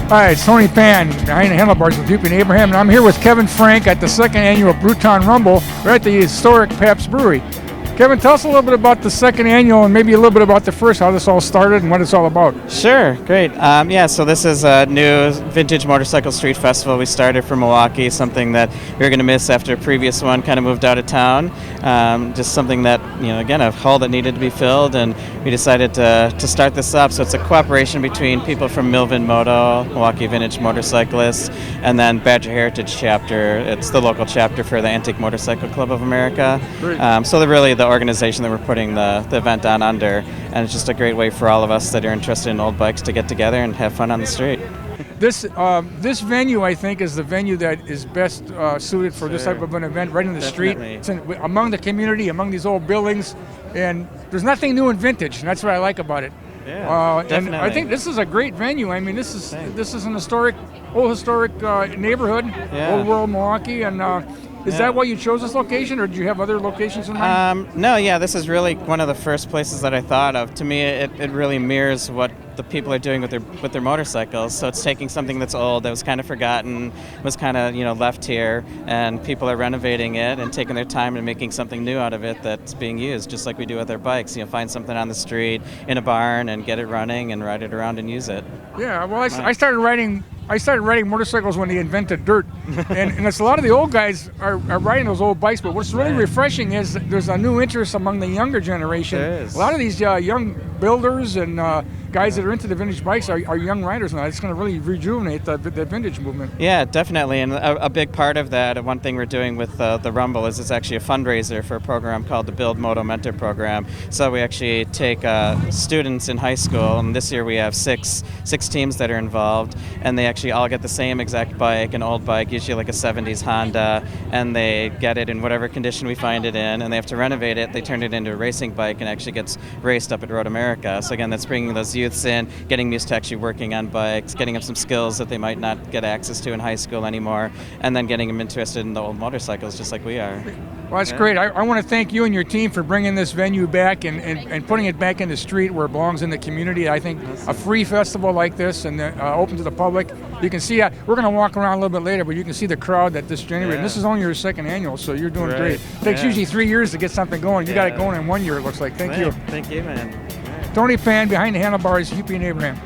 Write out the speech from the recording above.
Hi, it's Tony Pan behind the Handlebars with Hupy and Abraham, and I'm here with Kevin Frank at the second annual Brewtown Rumble. We're at the historic Pabst Brewery. Kevin, tell us a little bit about the second annual and maybe a little bit about the first, how this all started and what it's all about. Sure, great. So this is a new vintage motorcycle street festival. We started from Milwaukee, something that we were going to miss after a previous one kind of moved out of town. Just something that, again, a hole that needed to be filled, and we decided to start this up. So it's a cooperation between people from Milvin Moto, Milwaukee Vintage Motorcyclists, and then Badger Heritage Chapter. It's the local chapter for the Antique Motorcycle Club of America. So they're really the organization that we're putting the event on under, and it's just a great way for all of us that are interested in old bikes to get together and have fun on the street. This venue, I think, is the venue that is best suited for this type of an event, right in the street. It's among the community, among these old buildings, and there's nothing new in vintage, and that's what I like about it. And I think this is a great venue. I mean, this is an old historic neighborhood, old world Milwaukee, and is that why you chose this location, or did you have other locations in mind? No, this is really one of the first places that I thought of. To me, it really mirrors what the people are doing with their motorcycles. So it's taking something that's old, that was kind of forgotten, was kind of left here, and people are renovating it and taking their time and making something new out of it that's being used, just like we do with our bikes. Find something on the street, in a barn, and get it running and ride it around and use it. Yeah, well, I started riding motorcycles when they invented dirt, and it's a lot of the old guys are riding those old bikes. But what's really refreshing is that there's a new interest among the younger generation. There is. A lot of these young builders and guys that are into the vintage bikes are young riders now. It's going to really rejuvenate the vintage movement. Yeah, definitely. And a big part of that, one thing we're doing with the Rumble is it's actually a fundraiser for a program called the Build Moto Mentor Program. So we actually take students in high school, and this year we have six teams that are involved, and they actually all get the same exact bike, an old bike, usually like a 70s Honda, and they get it in whatever condition we find it in, and they have to renovate it. They turn it into a racing bike and actually gets raced up at Road America. So again, that's bringing those youths in, getting them used to actually working on bikes, getting them some skills that they might not get access to in high school anymore, and then getting them interested in the old motorcycles just like we are. Well, that's great. I want to thank you and your team for bringing this venue back and putting it back in the street where it belongs in the community. I think a free festival like this and open to the public, you can see, we're going to walk around a little bit later, but you can see the crowd that this generated. This is only your second annual, so you're doing great. It takes usually 3 years to get something going. You got it going in 1 year, it looks like. Thank you. Thank you, man. Tony Pan behind the Handlebars, Hupy and Abraham.